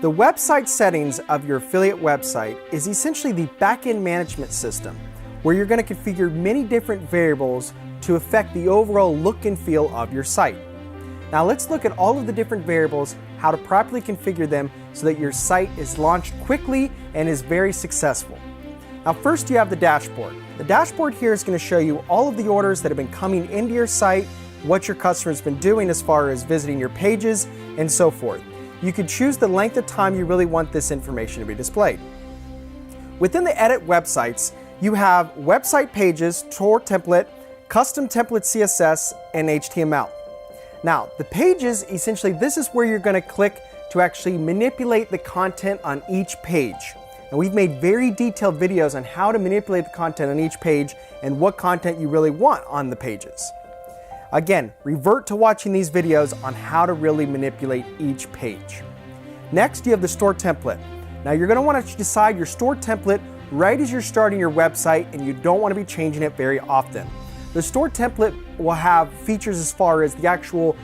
The website settings of your affiliate website is essentially the back-end management system where you're going to configure many different variables to affect the overall look and feel of your site. Now let's look at all of the different variables, how to properly configure them so that your site is launched quickly and is very successful. Now first you have the dashboard. The dashboard here is going to show you all of the orders that have been coming into your site, what your customer's been doing as far as visiting your pages, and so forth. You can choose the length of time you really want this information to be displayed. Within the Edit Websites, you have website pages, store template, custom template CSS, and HTML. Now, the pages, essentially, this is where you're going to click to actually manipulate the content on each page. And we've made very detailed videos on how to manipulate the content on each page and what content you really want on the pages. Again, revert to watching these videos on how to really manipulate each page. Next, you have the store template. Now you're going to want to decide your store template right as you're starting your website, and you don't want to be changing it very often. The store template will have features as far as the actual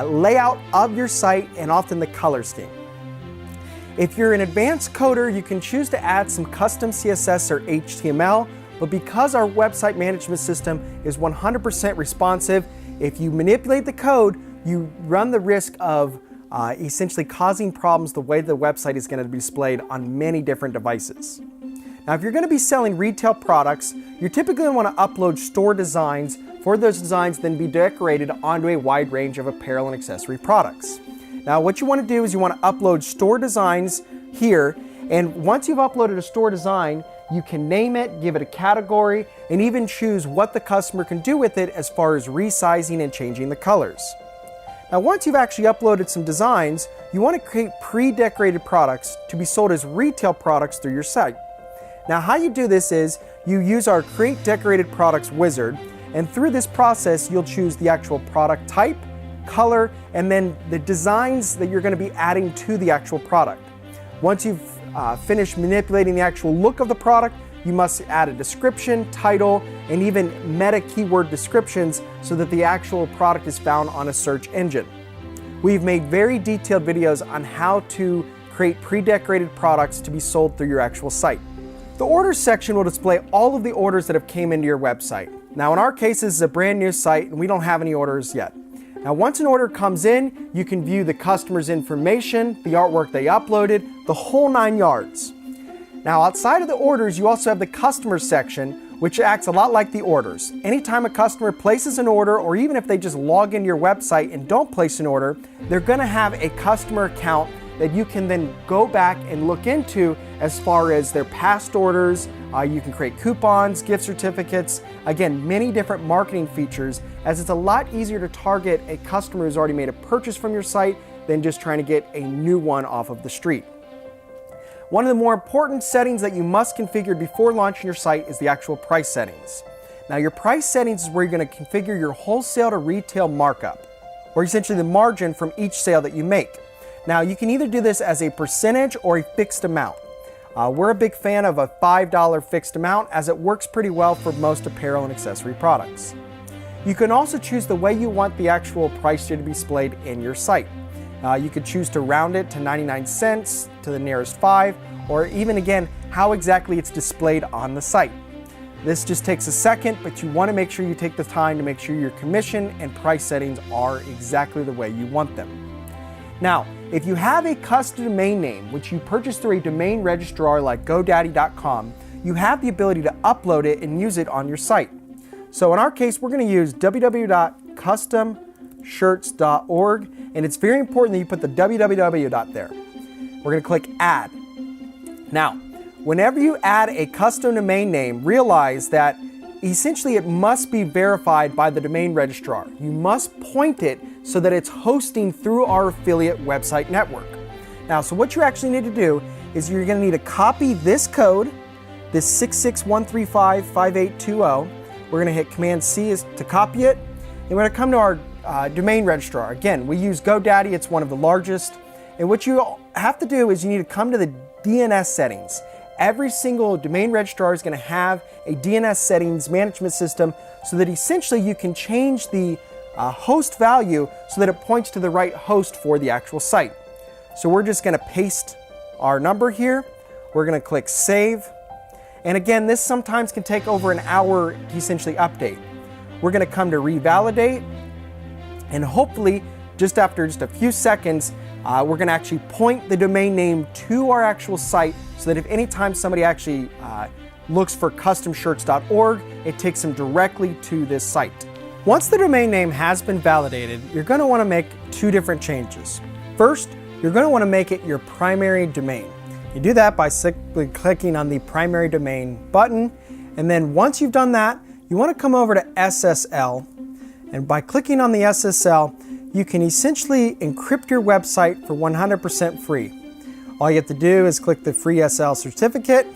layout of your site and often the color scheme. If you're an advanced coder, you can choose to add some custom CSS or HTML, but because our website management system is 100% responsive, if you manipulate the code, you run the risk of essentially causing problems the way the website is going to be displayed on many different devices. Now, if you're going to be selling retail products, you're typically going to want to upload store designs for those designs then be decorated onto a wide range of apparel and accessory products. Now, what you want to do is you want to upload store designs here, and once you've uploaded a store design, you can name it, give it a category, and even choose what the customer can do with it as far as resizing and changing the colors. Now, once you've actually uploaded some designs, you want to create pre-decorated products to be sold as retail products through your site. Now, how you do this is you use our Create Decorated Products wizard, and through this process, you'll choose the actual product type, color, and then the designs that you're going to be adding to the actual product. Once you've finished manipulating the actual look of the product, you must add a description, title, and even meta keyword descriptions so that the actual product is found on a search engine. We've made very detailed videos on how to create pre-decorated products to be sold through your actual site. The orders section will display all of the orders that have came into your website. Now in our case, this is a brand new site and we don't have any orders yet. Now once an order comes in, you can view the customer's information, the artwork they uploaded, the whole 9 yards. Now outside of the orders, you also have the customer section, which acts a lot like the orders. Anytime a customer places an order, or even if they just log into your website and don't place an order, they're going to have a customer account that you can then go back and look into as far as their past orders. You can create coupons, gift certificates, again, many different marketing features, as it's a lot easier to target a customer who's already made a purchase from your site than just trying to get a new one off of the street. One of the more important settings that you must configure before launching your site is the actual price settings. Now your price settings is where you're going to configure your wholesale to retail markup, or essentially the margin from each sale that you make. Now you can either do this as a percentage or a fixed amount. We're a big fan of a $5 fixed amount, as it works pretty well for most apparel and accessory products. You can also choose the way you want the actual price to be displayed in your site. You could choose to round it to 99 cents, to the nearest 5, or even again, how exactly it's displayed on the site. This just takes a second, but you want to make sure you take the time to make sure your commission and price settings are exactly the way you want them. Now, if you have a custom domain name, which you purchase through a domain registrar like GoDaddy.com, you have the ability to upload it and use it on your site. So in our case, we're going to use www.customshirts.org, and it's very important that you put the www there. We're going to click Add. Now, whenever you add a custom domain name, realize that essentially it must be verified by the domain registrar. You must point it so that it's hosting through our affiliate website network. Now, so what you actually need to do is you're going to need to copy this code, this 661355820. We're going to hit Command C to copy it, and we're going to come to our domain registrar. Again, we use GoDaddy, it's one of the largest. And what you have to do is you need to come to the DNS settings. Every single domain registrar is going to have a DNS settings management system so that essentially you can change the host value so that it points to the right host for the actual site. So we're just going to paste our number here. We're going to click save. And again, this sometimes can take over an hour to essentially update. We're going to come to revalidate, and hopefully just after just a few seconds, we're going to actually point the domain name to our actual site so that if anytime somebody actually looks for customshirts.org, it takes them directly to this site. Once the domain name has been validated, you're going to want to make two different changes. First, you're going to want to make it your primary domain. You do that by simply clicking on the primary domain button, and then once you've done that, you want to come over to SSL, and by clicking on the SSL, you can essentially encrypt your website for 100% free. All you have to do is click the free SSL certificate,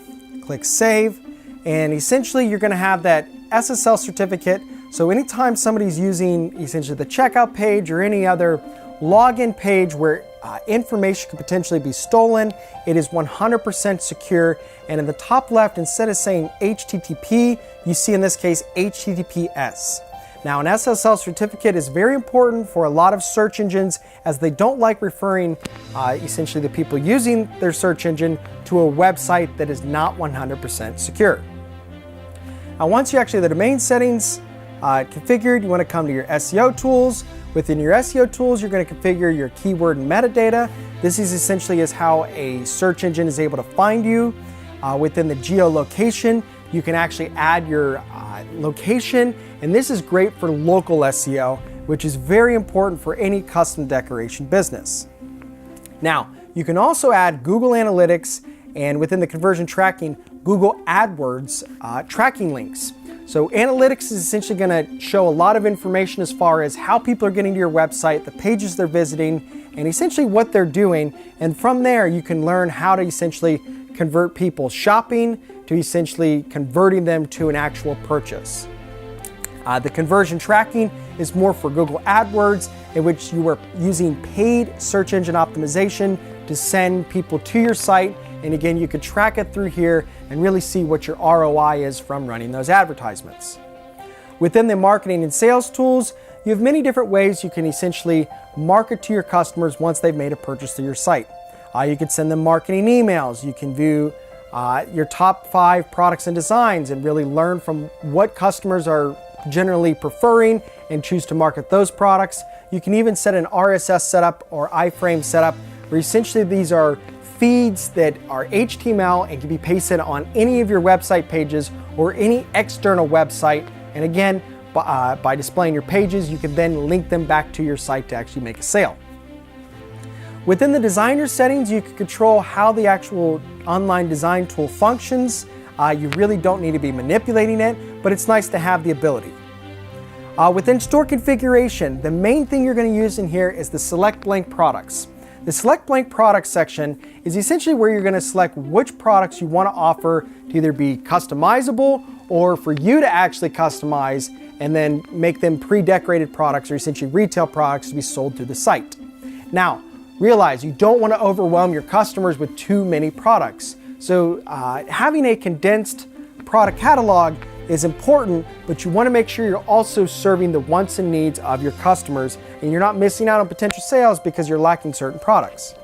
click save, and essentially you're going to have that SSL certificate. So anytime somebody's using essentially the checkout page or any other login page where information could potentially be stolen, it is 100% secure. And in the top left, instead of saying HTTP, you see in this case HTTPS. Now, an SSL certificate is very important for a lot of search engines, as they don't like referring essentially the people using their search engine to a website that is not 100% secure. Now, once you actually have the domain settings configured, you want to come to your SEO tools. Within your SEO tools, you're going to configure your keyword and metadata. This is essentially how a search engine is able to find you. Within the geolocation, you can actually add your location, and this is great for local SEO, which is very important for any custom decoration business. Now, you can also add Google Analytics, and within the conversion tracking, Google AdWords tracking links. So analytics is essentially going to show a lot of information as far as how people are getting to your website, the pages they're visiting, and essentially what they're doing. And from there, you can learn how to essentially convert people shopping to essentially converting them to an actual purchase. The conversion tracking is more for Google AdWords, in which you are using paid search engine optimization to send people to your site. And again, you could track it through here and really see what your ROI is from running those advertisements. Within the marketing and sales tools, you have many different ways you can essentially market to your customers once they've made a purchase through your site. You can send them marketing emails. You can view your top 5 products and designs and really learn from what customers are generally preferring and choose to market those products. You can even set an RSS setup or iframe setup, where essentially these are feeds that are HTML and can be pasted on any of your website pages or any external website. And again, by displaying your pages, you can then link them back to your site to actually make a sale. Within the designer settings, you can control how the actual online design tool functions. You really don't need to be manipulating it, but it's nice to have the ability. Within store configuration, the main thing you're going to use in here is the select blank products. The select blank products section is essentially where you're going to select which products you want to offer to either be customizable or for you to actually customize and then make them pre-decorated products or essentially retail products to be sold through the site. Now, realize you don't want to overwhelm your customers with too many products. So having a condensed product catalog is important, but you want to make sure you're also serving the wants and needs of your customers, and you're not missing out on potential sales because you're lacking certain products.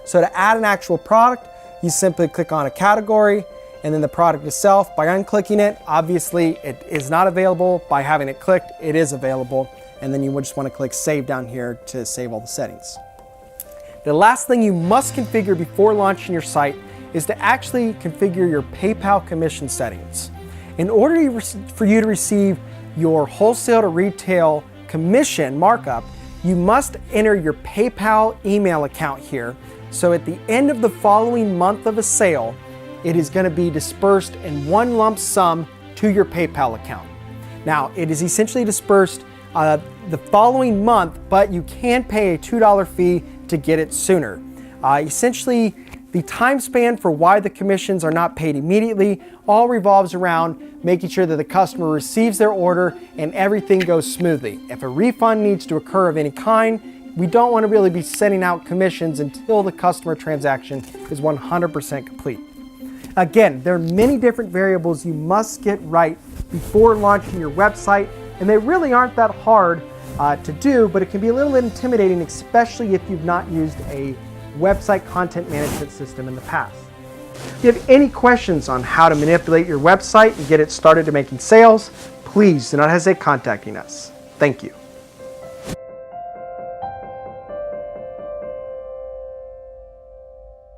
So to add an actual product, you simply click on a category and then the product itself. By unclicking it, obviously it is not available. By having it clicked, it is available. And then you would just want to click save down here to save all the settings. The last thing you must configure before launching your site is to actually configure your PayPal commission settings. In order for you to receive your wholesale to retail commission markup, you must enter your PayPal email account here. So at the end of the following month of a sale, it is going to be dispersed in one lump sum to your PayPal account. Now, it is essentially dispersed the following month, but you can pay a $2 fee to get it sooner. Essentially, the time span for why the commissions are not paid immediately all revolves around making sure that the customer receives their order and everything goes smoothly. If a refund needs to occur of any kind, we don't want to really be sending out commissions until the customer transaction is 100% complete. Again, there are many different variables you must get right before launching your website, and they really aren't that hard to do, but it can be a little intimidating, especially if you've not used a website content management system in the past. If you have any questions on how to manipulate your website and get it started to making sales, please do not hesitate contacting us. Thank you.